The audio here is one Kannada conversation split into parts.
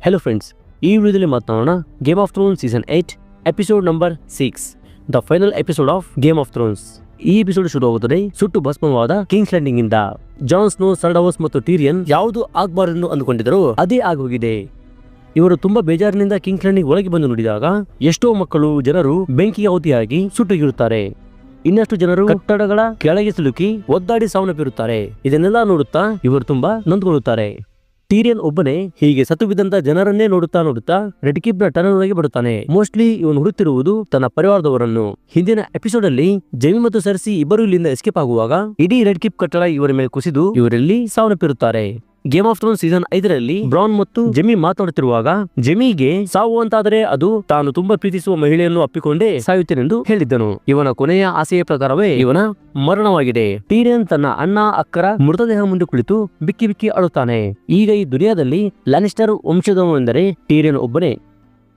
ಹೆಲೋ ಫ್ರೆಂಡ್ಸ್, ಈ ವಿಡಿಯೋದಲ್ಲಿ ಮಾತನಾಡೋಣ game of Thrones season 8 episode number 6, the final episode of game of Thrones. ಈ ಎಪಿಸೋಡ್ ಶುರುವಾಗುತ್ತದೆ ಸುಟ್ಟು ಭಸ್ಮವಾದ ಕಿಂಗ್ಸ್ ಲ್ಯಾಂಡಿಂಗ್ ಇಂದ. ಜಾನ್ ಸ್ನೋ, ಸರ್ ಡಾವೋಸ್ ಮತ್ತು ಟೀರಿಯನ್ ಯಾವುದು ಆಗಬಾರದೆಂದು ಅಂದುಕೊಂಡಿದ್ದರು ಅದೇ ಆಗೋಗಿದೆ. ಇವರು ತುಂಬಾ ಬೇಜಾರಿನಿಂದ ಕಿಂಗ್ಸ್ ಲ್ಯಾಂಡಿಂಗ್ ಒಳಗೆ ಬಂದು ನೋಡಿದಾಗ ಎಷ್ಟೋ ಮಕ್ಕಳು, ಜನರು ಬೆಂಕಿಗೆ ಆಹುತಿಯಾಗಿ ಸುಟ್ಟುಗಿರುತ್ತಾರೆ. ಇನ್ನಷ್ಟು ಜನರು ಕಟ್ಟಡಗಳ ಕೆಳಗೆ ಸಿಲುಕಿ ಒದ್ದಾಡಿ ಸಾವನ್ನಪ್ಪಿರುತ್ತಾರೆ. ಇದನ್ನೆಲ್ಲ ನೋಡುತ್ತಾ ಇವರು ತುಂಬಾ ನೊಂದುಕೊಳ್ಳುತ್ತಾರೆ. ಟೀರಿಯನ್ ಒಬ್ಬನೇ ಹೀಗೆ ಸತ್ತು ಬಿದ್ದಂತ ಜನರನ್ನೇ ನೋಡುತ್ತಾ ರೆಡ್ ಕೀಪ್ ನ ಟನಲ್ ಒಳಗೆ ಬರುತ್ತಾನೆ. ಮೋಸ್ಟ್ಲಿ ಇವನು ಹುಡುಕ್ತಿರುವುದು ತನ್ನ ಪರಿವಾರದವರನ್ನು. ಹಿಂದಿನ ಎಪಿಸೋಡ್ ಅಲ್ಲಿ ಜೈಮಿ ಮತ್ತು ಸರ್ಸಿ ಇಬ್ಬರು ಇಲ್ಲಿಂದ ಎಸ್ಕೇಪ್ ಆಗುವಾಗ ಇಡೀ ರೆಡ್ ಕೀಪ್ ಕಟ್ಟಡ ಇವರ ಮೇಲೆ ಕುಸಿದು ಇವರಲ್ಲಿ ಸಾವನ್ನಪ್ಪಿರುತ್ತಾರೆ. ಗೇಮ್ ಆಫ್ ಥ್ರೋನ್ಸ್ ಸೀಸನ್ 5ರಲ್ಲಿ ಬ್ರಾನ್ ಮತ್ತು ಜೆಮಿ ಮಾತನಾಡುತ್ತಿರುವಾಗ ಜೆಮಿಗೆ ಸಾವು ಅಂತಾದರೆ ಅದು ತಾನು ತುಂಬಾ ಪ್ರೀತಿಸುವ ಮಹಿಳೆಯನ್ನು ಅಪ್ಪಿಕೊಂಡೇ ಸಾಯುತ್ತೇನೆಂದು ಹೇಳಿದ್ದನು. ಇವನ ಕೊನೆಯ ಆಸೆಯ ಪ್ರಕಾರವೇ ಇವನ ಮರಣವಾಗಿದೆ. ಟೀರಿಯನ್ ತನ್ನ ಅಣ್ಣ ಅಕ್ಕರ ಮೃತದೇಹ ಮುಂದೆ ಕುಳಿತು ಬಿಕ್ಕಿ ಬಿಕ್ಕಿ ಅಳುತ್ತಾನೆ. ಈಗ ಈ ದುನಿಯಾದಲ್ಲಿ ಲ್ಯಾನಿಸ್ಟರ್ ವಂಶದವನೆಂದರೆ ಟೀರಿಯನ್ ಒಬ್ಬನೇ.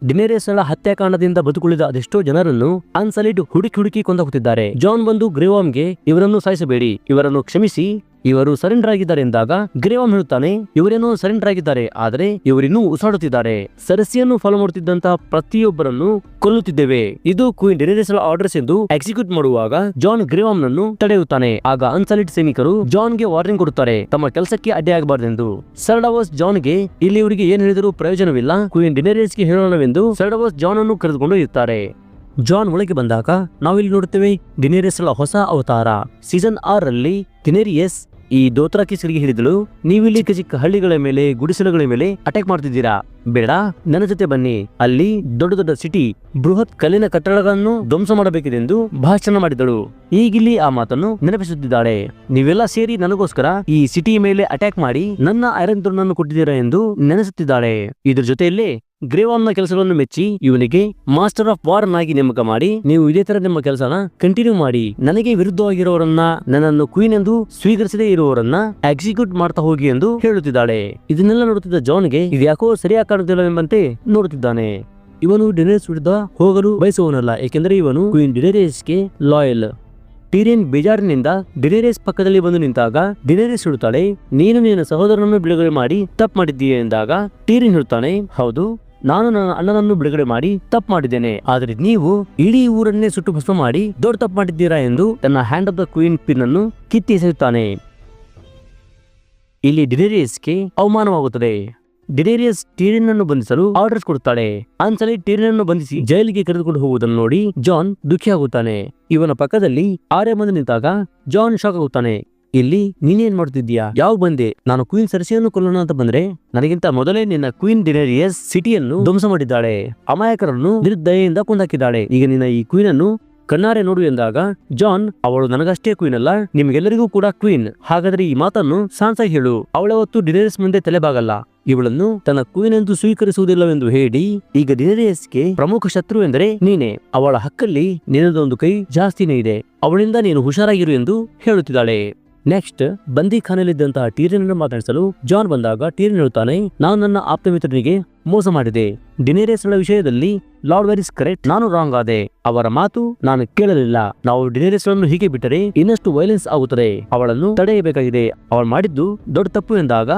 ಡಿನೇರಿಯಸ್ಗಳ ಹತ್ಯಾಕಾಂಡದಿಂದ ಬದುಕುಳಿದ ಅದೆಷ್ಟೋ ಜನರನ್ನು ಅನ್ಸಲಿಡ್ ಹುಡುಕಿ ಕೊಂದಾಗುತ್ತಿದ್ದಾರೆ. ಜಾನ್ ಬಂದು ಗ್ರೇವಾಮ್ಗೆ ಇವರನ್ನು ಸಾಯಿಸಬೇಡಿ, ಇವರನ್ನು ಕ್ಷಮಿಸಿ, ಇವರು ಸರೆಂಡರ್ ಆಗಿದ್ದಾರೆ ಎಂದಾಗ ಗ್ರೇವಾಮ್ ಹೇಳುತ್ತಾನೆ, ಇವರೇನೋ ಸರೆಂಡರ್ ಆಗಿದ್ದಾರೆ, ಆದರೆ ಇವರಿನ್ನೂ ಉಸಾಡುತ್ತಿದ್ದಾರೆ. ಸರಸಿಯನ್ನು ಫಾಲೋ ಮಾಡುತ್ತಿದ್ದಂತಹ ಪ್ರತಿಯೊಬ್ಬರನ್ನು ಕೊಲ್ಲುತ್ತಿದ್ದೇವೆ. ಇದು ಕ್ವೀನ್ ಡಿನೇರಿಯಸ್ ಆರ್ಡರ್ಸ್ ಎಂದು ಎಕ್ಸಿಕ್ಯೂಟ್ ಮಾಡುವಾಗ ಜಾನ್ ಗ್ರೇವಾಮ್ ನನ್ನು ತಡೆಯುತ್ತಾನೆ. ಆಗ ಅನ್ಸಾಲಿಡ್ ಸೈನಿಕರು ಜಾನ್ಗೆ ವಾರ್ನಿಂಗ್ ಕೊಡುತ್ತಾರೆ, ತಮ್ಮ ಕೆಲಸಕ್ಕೆ ಅಡ್ಡಿಯಾಗಬಾರದೆಂದು. ಸರ್ ಡಾವೋಸ್ ಜಾನ್ಗೆ ಇಲ್ಲಿಯವರಿಗೆ ಏನ್ ಹೇಳಿದರೂ ಪ್ರಯೋಜನವಿಲ್ಲ, ಕ್ವೀನ್ ಡಿನೇರಿಯಸ್ಗೆ ಹೇಳೋಣವೆಂದು ಸರ್ ಡಾವೋಸ್ ಜಾನ್ ಅನ್ನು ಕರೆದುಕೊಂಡು ಇರ್ತಾರೆ. ಜಾನ್ ಒಳಗೆ ಬಂದಾಗ ನಾವಿಲ್ಲಿ ನೋಡುತ್ತೇವೆ ಡಿನೇರಿಯಸ್ ಹೊಸ ಅವತಾರ. ಸೀಸನ್ 6ರಲ್ಲಿ ಡಿನೇರಿಯಸ್ ಈ ದೋತ್ರಾಕಿಸ್ರಿಗೆ ಹೇಳಿದಳು, ನೀವಿಲ್ಲಿ ಚಿಕ್ಕ ಹಳ್ಳಿಗಳ ಮೇಲೆ, ಗುಡಿಸಲುಗಳ ಮೇಲೆ ಅಟ್ಯಾಕ್ ಮಾಡ್ತಿದ್ದೀರಾ, ಬೇಡ, ನನ್ನ ಜೊತೆ ಬನ್ನಿ. ಅಲ್ಲಿ ದೊಡ್ಡ ದೊಡ್ಡ ಸಿಟಿ, ಬೃಹತ್ ಕಲ್ಲಿನ ಕಟ್ಟಡಗಳನ್ನು ಧ್ವಂಸ ಮಾಡಬೇಕಿದೆಂದು ಭಾಷಣ ಮಾಡಿದಳು. ಈಗಿಲ್ಲಿ ಆ ಮಾತನ್ನು ನೆನಪಿಸುತ್ತಿದ್ದಾಳೆ. ನೀವೆಲ್ಲ ಸೇರಿ ನನಗೋಸ್ಕರ ಈ ಸಿಟಿ ಮೇಲೆ ಅಟ್ಯಾಕ್ ಮಾಡಿ ನನ್ನ ಐರನ್ ಥ್ರೋನ್ ಅನ್ನು ಕೊಟ್ಟಿದ್ದೀರಾ ಎಂದು ನೆನೆಸುತ್ತಿದ್ದಾಳೆ. ಇದ್ರ ಜೊತೆಯಲ್ಲೇ ಗ್ರೇವಾಮ್ ನ ಕೆಲಸಗಳನ್ನು ಮೆಚ್ಚಿ ಇವನಿಗೆ ಮಾಸ್ಟರ್ ಆಫ್ ವಾರ್ ನಾಗಿ ನೇಮಕ ಮಾಡಿ, ನೀವು ಇದೇ ತರ ನಿಮ್ಮ ಕೆಲಸನ ಕಂಟಿನ್ಯೂ ಮಾಡಿ, ನನಗೆ ವಿರುದ್ಧವಾಗಿರೋರನ್ನ, ನನ್ನನ್ನು ಕ್ವೀನ್ ಎಂದು ಸ್ವೀಕರಿಸದೇ ಇರುವವರನ್ನ ಎಕ್ಸಿಕ್ಯೂಟ್ ಮಾಡ್ತಾ ಹೋಗಿ ಎಂದು ಹೇಳುತ್ತಿದ್ದಾಳೆ. ಇದನ್ನೆಲ್ಲ ನೋಡುತ್ತಿದ್ದ ಜಾನ್ಗೆ ಇದು ಯಾಕೋ ಸರಿಯಾಗಿ ಕಾಣುತ್ತಿಲ್ಲವೆಂಬಂತೆ ನೋಡುತ್ತಿದ್ದಾನೆ. ಇವನು ಡಿನೇರಿಯಸ್ ವಿರುದ್ಧ ಹೋಗಲು ಬಯಸುವವನಲ್ಲ, ಏಕೆಂದರೆ ಇವನು ಕ್ವೀನ್ ಡಿನೇರಿಯಸ್ಗೆ ಲಾಯಲ್. ಟೀರಿಯನ್ ಬೇಜಾರಿನಿಂದ ಡಿನೇರಿಯಸ್ ಪಕ್ಕದಲ್ಲಿ ಬಂದು ನಿಂತಾಗ ಡಿನೇರಿಯಸ್ ಹೇಳುತ್ತಾಳೆ, ನೀನು ನಿನ್ನ ಸಹೋದರನನ್ನು ಬಿಡುಗಡೆ ಮಾಡಿ ತಪ್ಪು ಮಾಡಿದ್ದೀಯ ಎಂದಾಗ ಟೀರಿಯನ್ ಹೇಳುತ್ತಾನೆ, ಹೌದು, ನಾನು ನನ್ನ ಅಣ್ಣನನ್ನು ಬಿಡುಗಡೆ ಮಾಡಿ ತಪ್ಪು ಮಾಡಿದ್ದೇನೆ, ಆದ್ರೆ ನೀವು ಇಡೀ ಊರನ್ನೇ ಸುಟ್ಟು ಭಸ್ಮ ಮಾಡಿ ದೊಡ್ಡ ತಪ್ಪು ಮಾಡಿದ್ದೀರಾ ಎಂದು ತನ್ನ hand of the queen pin ಅನ್ನು ಕಿತ್ತಿ ಎಸೆಯುತ್ತಾನೆ. ಇಲ್ಲಿ ಡಿನೇರಿಯಸ್ಗೆ ಅವಮಾನವಾಗುತ್ತದೆ. ಡಿನೇರಿಯಸ್ ಟೀರಿಯನ್ ಅನ್ನು ಬಂಧಿಸಲು ಆರ್ಡರ್ಸ್ ಕೊಡುತ್ತಾಳೆ. ಅನ್ಸಲಿ ಟೀರಿಯನ್ ಅನ್ನು ಬಂಧಿಸಿ ಜೈಲಿಗೆ ಕರೆದುಕೊಂಡು ಹೋಗುವುದನ್ನು ನೋಡಿ ಜಾನ್ ದುಃಖಿಯಾಗುತ್ತಾನೆ. ಇವನ ಪಕ್ಕದಲ್ಲಿ ಆರ್ಯ ಬಂದು ನಿಂತಾಗ ಜಾನ್ ಶಾಕ್ ಆಗುತ್ತಾನೆ. ಇಲ್ಲಿ ನೀನೇನ್ ಮಾಡ್ತಿದ್ದೀಯಾ, ಯಾವ ಬಂದೆ, ನಾನು ಕ್ವೀನ್ ಸರ್ಸಿಯನ್ನು ಕೊಲ್ಲೋಣ ಅಂತ ಬಂದ್ರೆ ನನಗಿಂತ ಮೊದಲೇ ನಿನ್ನ ಕ್ವೀನ್ ಡಿನೇರಿಯಸ್ ಸಿಟಿಯನ್ನು ಧ್ವಂಸ ಮಾಡಿದ್ದಾಳೆ, ಅಮಾಯಕರನ್ನು ನಿರ್ದಯೆಯಿಂದ ಕೊಂದಾಕಿದ್ದಾಳೆ. ಈಗ ನಿನ್ನ ಈ ಕ್ವೀನ್ ಅನ್ನು ಕಣ್ಣಾರೆ ನೋಡು ಎಂದಾಗ ಜಾನ್, ಅವಳು ನನಗಷ್ಟೇ ಕ್ವೀನ್ ಅಲ್ಲ, ನಿಮ್ಗೆಲ್ಲರಿಗೂ ಕೂಡ ಕ್ವೀನ್. ಹಾಗಾದ್ರೆ ಈ ಮಾತನ್ನು ಸಾನ್ಸಾಗಿ ಹೇಳು, ಅವಳವತ್ತು ಡಿನೇರಿಯಸ್ ಮುಂದೆ ತಲೆಬಾಗಲ್ಲ, ಇವಳನ್ನು ತನ್ನ ಕ್ವೀನ್ ಎಂದು ಸ್ವೀಕರಿಸುವುದಿಲ್ಲವೆಂದು ಹೇಳಿ, ಈಗ ಡಿನೇರಿಯಸ್ಗೆ ಪ್ರಮುಖ ಶತ್ರು ಎಂದರೆ ನೀನೆ, ಅವಳ ಹಕ್ಕಲ್ಲಿ ನಿನ್ನದೊಂದು ಕೈ ಜಾಸ್ತಿನೇ ಇದೆ, ಅವಳಿಂದ ನೀನು ಹುಷಾರಾಗಿರು ಎಂದು ಹೇಳುತ್ತಿದ್ದಾಳೆ. ನೆಕ್ಸ್ಟ್ ಬಂದಿಖಾನೆಯಲ್ಲಿದ್ದಂತಹ ಟೀರಿಯನ್ ಅನ್ನು ಮಾತನಾಡಿಸಲು ಜಾನ್ ಬಂದಾಗ ಟೀರಿಯನ್ ಹೇಳುತ್ತಾನೆ, ನಾನು ನನ್ನ ಆಪ್ತ ಮಿತ್ರನಿಗೆ ಮೋಸ ಮಾಡಿದೆ. ಡಿನೇರಿಯಸ್ ವಿಷಯದಲ್ಲಿ ಲಾರ್ಡ್ ವೆರಿಸ್ ಕರೆಕ್ಟ್, ನಾನು ರಾಂಗ್ ಆದೆ, ಅವರ ಮಾತು ನಾನು ಕೇಳಲಿಲ್ಲ. ನಾವು ಡಿನೇರಿಯಸ್ ಹೀಗೆ ಬಿಟ್ಟರೆ ಇನ್ನಷ್ಟು ವೈಲೆನ್ಸ್ ಆಗುತ್ತದೆ, ಅವಳನ್ನು ತಡೆಯಬೇಕಾಗಿದೆ, ಅವಳು ಮಾಡಿದ್ದು ದೊಡ್ಡ ತಪ್ಪು ಎಂದಾಗ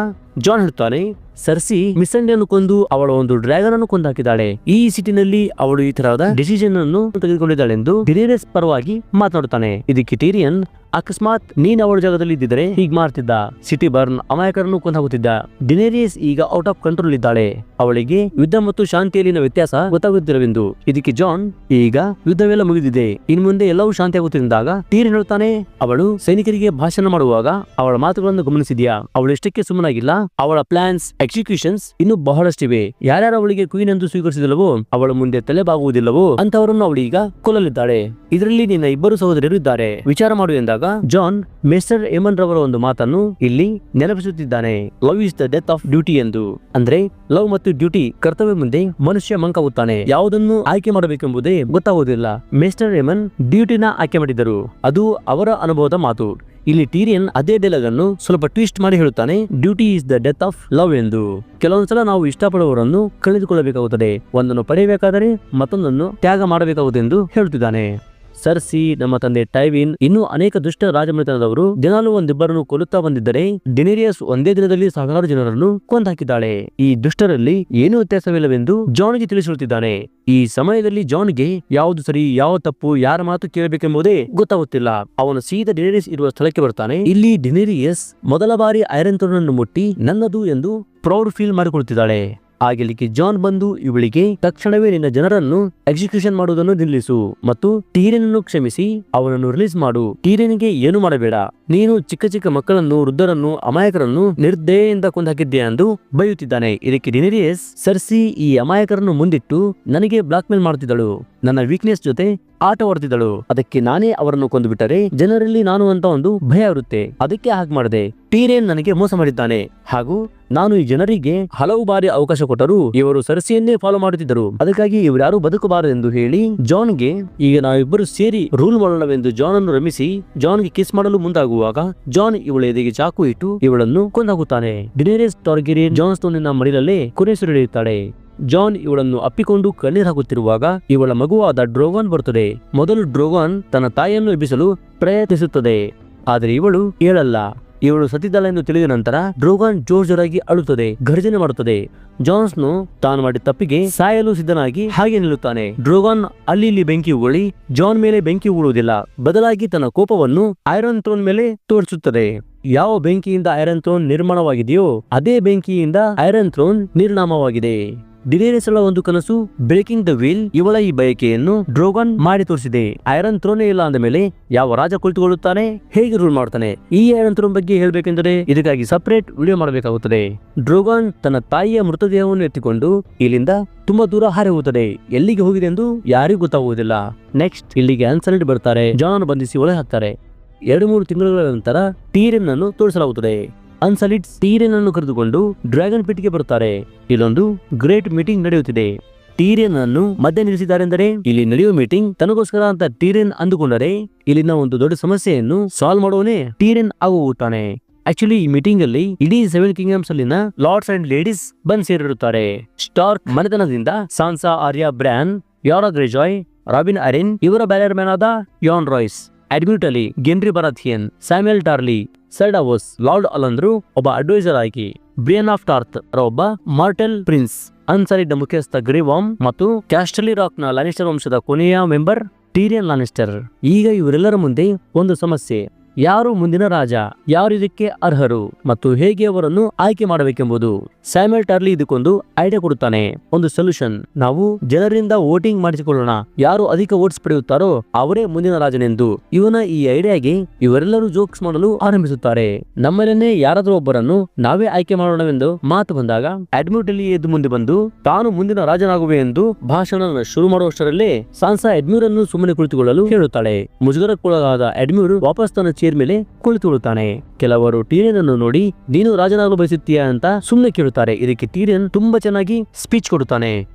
ಜಾನ್ ಹೇಳ್ತಾನೆ, ಸರ್ಸಿ ಮಿಸ್ಸಂಡಿಯನ್ನು ಕೊಂದು ಅವಳ ಒಂದು ಡ್ರ್ಯಾಗನ್ ಅನ್ನು ಕೊಂದಾಕಿದ್ದಾಳೆ, ಈ ಸಿಟಿನಲ್ಲಿ ಅವಳು ಈ ತರಹದ ಡಿಸಿಷನ್ ಅನ್ನು ತೆಗೆದುಕೊಂಡಿದ್ದಾಳೆ ಎಂದು ಡಿನೇರಿಯಸ್ ಪರವಾಗಿ ಮಾತನಾಡುತ್ತಾನೆ. ಇದಕ್ಕೆ ಟೀರಿಯನ್, ಅಕಸ್ಮಾತ್ ನೀನ್ ಅವಳ ಜಾಗದಲ್ಲಿ ಇದ್ದಿದ್ರೆ ಹೀಗ್ ಮಾಡ್ತಿದ್ದ, ಸಿಟಿ ಬರ್ನ್, ಅಮಾಯಕರನ್ನು ಕೊಂದಾಗುತ್ತಿದ್ದ. ಡಿನೇರಿಯಸ್ ಈಗ ಔಟ್ ಆಫ್ ಕಂಟ್ರೋಲ್ ಇದ್ದಾಳೆ, ಅವಳಿಗೆ ಯುದ್ಧ ಮತ್ತು ಶಾಂತಿಯಲ್ಲಿನ ವ್ಯತ್ಯಾಸ ಗೊತ್ತಾಗುತ್ತಿರವೆಂದು. ಇದಕ್ಕೆ ಜಾನ್, ಈಗ ಯುದ್ಧವೆಲ್ಲ ಮುಗಿದಿದೆ, ಇನ್ ಮುಂದೆ ಎಲ್ಲವೂ ಶಾಂತಿ ಆಗುತ್ತಿದ್ದಾಗ ಟೀರಿಯನ್ ಹೇಳುತ್ತಾನೆ, ಅವಳು ಸೈನಿಕರಿಗೆ ಭಾಷಣ ಮಾಡುವಾಗ ಅವಳ ಮಾತುಗಳನ್ನು ಗಮನಿಸಿದ್ಯಾ, ಅವಳು ಎಷ್ಟಕ್ಕೆ ಸುಮ್ಮನಾಗಿಲ್ಲ, ಅವಳ ಪ್ಲಾನ್ಸ್, ಎಕ್ಸಿಕ್ಯೂಷನ್ಸ್ ಇನ್ನು ಬಹಳಷ್ಟಿವೆ. ಯಾರ್ಯಾರು ಅವಳಿಗೆ ಕ್ವೀನ್ ಎಂದು ಸ್ವೀಕರಿಸಿದಲ್ಲವೋ, ಅವಳ ಮುಂದೆ ತಲೆಬಾಗುವುದಿಲ್ಲವೋ ಅಂತವರನ್ನು ಅವಳೀಗ ಕೊಲ್ಲಲಿದ್ದಾಳೆ. ಇದರಲ್ಲಿ ನಿನ್ನ ಇಬ್ಬರು ಸಹೋದರರು ಇದ್ದಾರೆ, ವಿಚಾರ ಮಾಡು ಎಂದಾಗ ಜಾನ್ ಮಿಸ್ಟರ್ ಏಮನ್ ರವರ ಒಂದು ಮಾತನ್ನು ಇಲ್ಲಿ ನೆನಪಿಸುತ್ತಿದ್ದಾನೆ, love is the death of duty ಎಂದು. ಅಂದ್ರೆ ಲವ್ ಮತ್ತು ಡ್ಯೂಟಿ, ಕರ್ತವ್ಯ ಮುಂದೆ ಮನುಷ್ಯ ಮಂಕಾಗುತ್ತಾನೆ, ಯಾವುದನ್ನು ಆಯ್ಕೆ ಮಾಡಬೇಕೆಂಬುದೇ ಗೊತ್ತಾಗುವುದಿಲ್ಲ. ಮಿಸ್ಟರ್ ಏಮನ್ ಡ್ಯೂಟಿನ ಆಯ್ಕೆ ಮಾಡಿದರು, ಅದು ಅವರ ಅನುಭವದ ಮಾತು. ಇಲ್ಲಿ ಟೀರಿಯನ್ ಅದೇ ಡೈಲಾಗ್ ಅನ್ನು ಸ್ವಲ್ಪ ಟ್ವಿಸ್ಟ್ ಮಾಡಿ ಹೇಳುತ್ತಾನೆ, duty is the death of love ಎಂದು. ಕೆಲವೊಂದ್ಸಲ ನಾವು ಇಷ್ಟಪಡುವವರನ್ನು ಕಳೆದುಕೊಳ್ಳಬೇಕಾಗುತ್ತದೆ, ಒಂದನ್ನು ಪಡೆಯಬೇಕಾದರೆ ಮತ್ತೊಂದನ್ನು ತ್ಯಾಗ ಮಾಡಬೇಕಾಗುವುದೆಂದು ಹೇಳುತ್ತಿದ್ದಾನೆ. ಸರ್ಸಿ, ನಮ್ಮ ತಂದೆ ಟೈವಿನ್, ಇನ್ನೂ ಅನೇಕ ದುಷ್ಟ ರಾಜಮನೆತನದವರು ದಿನಾಲೂ ಒಂದಿಬ್ಬರನ್ನು ಕೊಲ್ಲುತ್ತಾ ಬಂದಿದ್ದರೆ ಡಿನೇರಿಯಸ್ ಒಂದೇ ದಿನದಲ್ಲಿ ಸಾವಿರಾರು ಜನರನ್ನು ಕೊಂದಾಕಿದ್ದಾಳೆ. ಈ ದುಷ್ಟರಲ್ಲಿ ಏನೂ ವ್ಯತ್ಯಾಸವಿಲ್ಲವೆಂದು ಜಾನ್ಗೆ ತಿಳಿಸುತ್ತಿದ್ದಾನೆ. ಈ ಸಮಯದಲ್ಲಿ ಜಾನ್ಗೆ ಯಾವುದು ಸರಿ, ಯಾವ ತಪ್ಪು, ಯಾರ ಮಾತು ಕೇಳಬೇಕೆಂಬುದೇ ಗೊತ್ತಾಗುತ್ತಿಲ್ಲ. ಅವನು ಸೀದಾ ಡಿನೇರಿಯಸ್ ಇರುವ ಸ್ಥಳಕ್ಕೆ ಬರ್ತಾನೆ. ಇಲ್ಲಿ ಡಿನೇರಿಯಸ್ ಮೊದಲ ಬಾರಿ ಐರನ್ ಥ್ರೋನ್ ಅನ್ನು ಮುಟ್ಟಿ ನನ್ನದು ಎಂದು ಪ್ರೌಡ್ ಫೀಲ್ ಮಾಡಿಕೊಳ್ಳುತ್ತಿದ್ದಾಳೆ. ಆಗಿಲಿಕ್ಕೆ ಜಾನ್ ಬಂದು ಇವಳಿಗೆ ತಕ್ಷಣವೇ ನಿನ್ನ ಜನರನ್ನು ಎಕ್ಸಿಕ್ಯೂಷನ್ ಮಾಡುವುದನ್ನು ನಿಲ್ಲಿಸು ಮತ್ತು ಟೀರಿಯನ್ ಅನ್ನು ಕ್ಷಮಿಸಿ ಅವನನ್ನು ರಿಲೀಸ್ ಮಾಡು. ಟೀರಿಯನ್ಗೆ ಏನು ಮಾಡಬೇಡ. ನೀನು ಚಿಕ್ಕ ಚಿಕ್ಕ ಮಕ್ಕಳನ್ನು, ವೃದ್ಧರನ್ನು, ಅಮಾಯಕರನ್ನು ನಿರ್ದಯೆಯಿಂದ ಕೊಂದಾಕಿದ್ದೀಯ ಎಂದು ಬೈಯುತ್ತಿದ್ದಾನೆ. ಇದಕ್ಕೆ ಡಿನೇರಿಯಸ್, ಸರ್ಸಿ ಈ ಅಮಾಯಕರನ್ನು ಮುಂದಿಟ್ಟು ನನಗೆ ಬ್ಲಾಕ್ ಮೇಲ್ ಮಾಡುತ್ತಿದ್ದಳು, ನನ್ನ ವೀಕ್ನೆಸ್ ಜೊತೆ ಆಟವಾಡುತ್ತಿದ್ದಳು. ಅದಕ್ಕೆ ನಾನೇ ಅವರನ್ನು ಕೊಂದುಬಿಟ್ಟರೆ ಜನರಲ್ಲಿ ನಾನು ಅಂತ ಒಂದು ಭಯ ಇರುತ್ತೆ, ಅದಕ್ಕೆ ಹಾಗೆ ಮಾಡಿದೆ. ಟೀರಿಯನ್ ನನಗೆ ಮೋಸ ಮಾಡಿದ್ದಾನೆ ಹಾಗೂ ನಾನು ಈ ಜನರಿಗೆ ಹಲವು ಬಾರಿ ಅವಕಾಶ ಕೊಟ್ಟರು ಇವರು ಸರ್ಸಿಯನ್ನೇ ಫಾಲೋ ಮಾಡುತ್ತಿದ್ದರು, ಅದಕ್ಕಾಗಿ ಇವರ್ಯಾರು ಬದುಕಬಾರದೆಂದು ಹೇಳಿ ಜಾನ್ಗೆ ಈಗ ನಾವಿಬ್ಬರು ಸೇರಿ ರೂಲ್ ಮಾಡೋಣವೆಂದು ಜಾನ್ ಅನ್ನು ರಮಿಸಿ ಜಾನ್ಗೆ ಕಿಸ್ ಮಾಡಲು ಮುಂದಾಗುವಾಗ ಜಾನ್ ಇವಳ ಎದೆಗೆ ಚಾಕು ಇಟ್ಟು ಇವಳನ್ನು ಕೊಂದಾಗುತ್ತಾನೆ. Daenerys ಟಾರ್ಗೆರಿಯನ್ John ಸ್ಟೋನಿನ ಮಡಿಲಲ್ಲೇ ಕೊನೆಯುಸಿರೆಳೆಯುತ್ತಾಳೆ. ಜಾನ್ ಇವಳನ್ನು ಅಪ್ಪಿಕೊಂಡು ಕಣ್ಣೀರು ಹಾಕುತ್ತಿರುವಾಗ ಇವಳ ಮಗುವಾದ ಡ್ರೋಗಾನ್ ಬರುತ್ತದೆ. ಮೊದಲು ಡ್ರೋಗಾನ್ ತನ್ನ ತಾಯಿಯನ್ನು ಎಬ್ಬಿಸಲು ಪ್ರಯತ್ನಿಸುತ್ತದೆ, ಆದರೆ ಇವಳು ಹೇಳಲ್ಲ. ಇವಳು ಸತ್ತಿದ್ದಾಳೆ ಎಂದು ತಿಳಿದ ನಂತರ ಡ್ರೋಗಾನ್ ಜೋರಾಗಿ ಅಳುತ್ತದೆ, ಗರ್ಜನೆ ಮಾಡುತ್ತದೆ. ಜಾನ್ ಸ್ನೋ ತಾನು ಮಾಡಿದ ತಪ್ಪಿಗೆ ಸಾಯಲು ಸಿದ್ಧನಾಗಿ ಹಾಗೆ ನಿಲ್ಲುತ್ತಾನೆ. ಡ್ರೋಗಾನ್ ಅಲ್ಲಿ ಇಲ್ಲಿ ಬೆಂಕಿ ಉಗುಳಿ ಜಾನ್ ಮೇಲೆ ಬೆಂಕಿ ಉಗುಳುವುದಿಲ್ಲ, ಬದಲಾಗಿ ತನ್ನ ಕೋಪವನ್ನು ಐರನ್ ಥ್ರೋನ್ ಮೇಲೆ ತೋರಿಸುತ್ತದೆ. ಯಾವ ಬೆಂಕಿಯಿಂದ ಐರನ್ ಥ್ರೋನ್ ನಿರ್ಮಾಣವಾಗಿದೆಯೋ ಅದೇ ಬೆಂಕಿಯಿಂದ ಐರನ್ ಥ್ರೋನ್ ನಿರ್ನಾಮವಾಗಿದೆ. ಡಿನೇರಿಯಸ್ ಒಂದು ಕನಸು ಬ್ರೇಕಿಂಗ್ ದ ವೀಲ್. ಇವಳ ಈ ಬಯಕೆಯನ್ನು ಡ್ರೋಗಾನ್ ಮಾಡಿ ತೋರಿಸಿದೆ. ಐರನ್ ಥ್ರೋನೇ ಇಲ್ಲ ಅಂದ ಮೇಲೆ ಯಾವ ರಾಜ ಕುಳಿತುಕೊಳ್ಳುತ್ತಾನೆ, ಹೇಗೆ ರೂಲ್ ಮಾಡ್ತಾನೆ? ಈ ಐರನ್ ಥ್ರೋನ್ ಬಗ್ಗೆ ಹೇಳಬೇಕೆಂದರೆ ಇದಕ್ಕಾಗಿ ಸಪರೇಟ್ ವಿಡಿಯೋ ಮಾಡಬೇಕಾಗುತ್ತದೆ. ಡ್ರೋಗಾನ್ ತನ್ನ ತಾಯಿಯ ಮೃತದೇಹವನ್ನು ಎತ್ತಿಕೊಂಡು ಇಲ್ಲಿಂದ ತುಂಬಾ ದೂರ ಹಾರಿ ಹೋಗುತ್ತದೆ. ಎಲ್ಲಿಗೆ ಹೋಗಿದೆ ಎಂದು ಯಾರಿಗೂ ಗೊತ್ತಾಗುವುದಿಲ್ಲ. ನೆಕ್ಸ್ಟ್ ಇಲ್ಲಿಗೆ ಅನ್ಸಲ್ಡ್ ಬರ್ತಾರೆ, ಜಾನ್ ಬಂಧಿಸಿ ಒಳಗೆ ಹಾಕ್ತಾರೆ. 2-3 ತಿಂಗಳ ನಂತರ ಟೀರಿಯನ್ ಅನ್ನು ತೋರಿಸಲಾಗುತ್ತದೆ. ಅನ್ಸಲಿಡ್ ಟೀರಿಯನ್ ಅನ್ನು ಕರೆದುಕೊಂಡು ಡ್ರ್ಯಾಗನ್ ಪಿಟ್ಗೆ ಬರುತ್ತಾರೆ. ಇಲ್ಲೊಂದು ಗ್ರೇಟ್ ಮೀಟಿಂಗ್ ನಡೆಯುತ್ತಿದೆ. ಟೀರಿಯನ್ ಅನ್ನು ಮಧ್ಯೆ ನಿಲ್ಲಿಸಿದ್ದಾರೆಂದರೆ ಇಲ್ಲಿ ನಡೆಯುವ ಮೀಟಿಂಗ್ ತನಗೋಸ್ಕರ ಅಂತ ಟೀರಿಯನ್ ಅಂದುಕೊಂಡರೆ ಇಲ್ಲಿನ ಒಂದು ದೊಡ್ಡ ಸಮಸ್ಯೆಯನ್ನು ಸಾಲ್ವ್ ಮಾಡುವನೇ ಟೀರಿಯನ್ ಆಗುತ್ತಾನೆ. ಆಕ್ಚುಲಿ ಈ ಮೀಟಿಂಗ್ ಅಲ್ಲಿ ಇಡೀ 7 ಕಿಂಗ್ಡಮ್ಸ್ ಅಲ್ಲಿನ ಲಾರ್ಡ್ಸ್ ಅಂಡ್ ಲೇಡೀಸ್ ಬಂದ್ ಸೇರಿರುತ್ತಾರೆ. ಸ್ಟಾರ್ಕ್ ಮನೆತನದಿಂದ Sansa Arya Bran, Yara Greyjoy, Robin Arryn, ಇವರ ಬ್ಯಾಲರ್ ಮ್ಯಾನ್ ಆದ Yohn Royce, Edmure Tully, Gendry Baratheon, Samuel Tarly, sir Davos, lord ಅಲಂದ್ರು ಒಬ್ಬ ಅಡ್ವೈಸರ್ ಆಗಿ, ಬ್ರಿಯನ್ ಆಫ್ ಟಾರ್ತ್ ಒಬ್ಬ ಮಾರ್ಟೆಲ್ ಪ್ರಿನ್ಸ್, ಅನ್ಸಲಿಡ್ ಮುಖ್ಯಸ್ಥ ಗ್ರೇವಾಮ್ ಮತ್ತು ಕ್ಯಾಸ್ಟಲಿ ರಾಕ್ ನ ಲಾನಿಸ್ಟರ್ ವಂಶದ ಕೊನೆಯ ಮೆಂಬರ್ ಟೀರಿಯನ್ ಲಾನಿಸ್ಟರ್. ಈಗ ಇವರೆಲ್ಲರ ಮುಂದೆ ಒಂದು ಸಮಸ್ಯೆ, ಯಾರು ಮುಂದಿನ ರಾಜ, ಯಾರು ಇದಕ್ಕೆ ಅರ್ಹರು ಮತ್ತು ಹೇಗೆ ಅವರನ್ನು ಆಯ್ಕೆ ಮಾಡಬೇಕೆಂಬುದು. ಸ್ಯಾಮ್ಯುಯಲ್ ಟಾರ್ಲಿ ಇದಕ್ಕೊಂದು ಐಡಿಯಾ ಕೊಡುತ್ತಾನೆ, ಒಂದು ಸೊಲ್ಯೂಷನ್. ನಾವು ಜನರಿಂದ ವೋಟಿಂಗ್ ಮಾಡಿಸಿಕೊಳ್ಳೋಣ, ಯಾರು ಅಧಿಕ ವೋಟ್ಸ್ ಪಡೆಯುತ್ತಾರೋ ಅವರೇ ಮುಂದಿನ ರಾಜನೆಂದು. ಇವನ ಈ ಐಡಿಯಾಗೆ ಇವರೆಲ್ಲರೂ ಜೋಕ್ಸ್ ಮಾಡಲು ಆರಂಭಿಸುತ್ತಾರೆ. ನಮ್ಮಲ್ಲೇನೆ ಯಾರಾದರೂ ಒಬ್ಬರನ್ನು ನಾವೇ ಆಯ್ಕೆ ಮಾಡೋಣವೆಂದು ಮಾತು ಬಂದಾಗ ಅಡ್ಮಿಟಲಿ ಎದ್ದು ಮುಂದೆ ಬಂದು ತಾನು ಮುಂದಿನ ರಾಜನಾಗುವೆ ಎಂದು ಭಾಷಣ ಶುರು ಮಾಡುವಷ್ಟರಲ್ಲೇ ಸಾನ್ಸಾ ಎಡ್ಮ್ಯೂರ್ ಅನ್ನು ಸುಮ್ಮನೆ ಕುಳಿತುಕೊಳ್ಳಲು ಹೇಳುತ್ತಾಳೆ. ಮುಜುಗರಕ್ಕೊಳಗಾದ ಎಡ್ಮ್ಯೂರ್ ವಾಪಸ್ ತನ್ನ ಚೇರ್ ಮೇಲೆ ಕುಳಿತುಕೊಳ್ಳುತ್ತಾನೆ. ಕೆಲವರು ಟೀರಿಯನ್ ಅನ್ನು ನೋಡಿ ನೀನು ರಾಜನಾಗಲು ಬಯಸುತ್ತೀಯಾ ಅಂತ ಸುಮ್ಮನೆ ಕೇಳುತ್ತಾರೆ. ಇದಕ್ಕೆ ಟೀರಿಯನ್ ತುಂಬಾ ಚೆನ್ನಾಗಿ ಸ್ಪೀಚ್ ಕೊಡುತ್ತಾನೆ.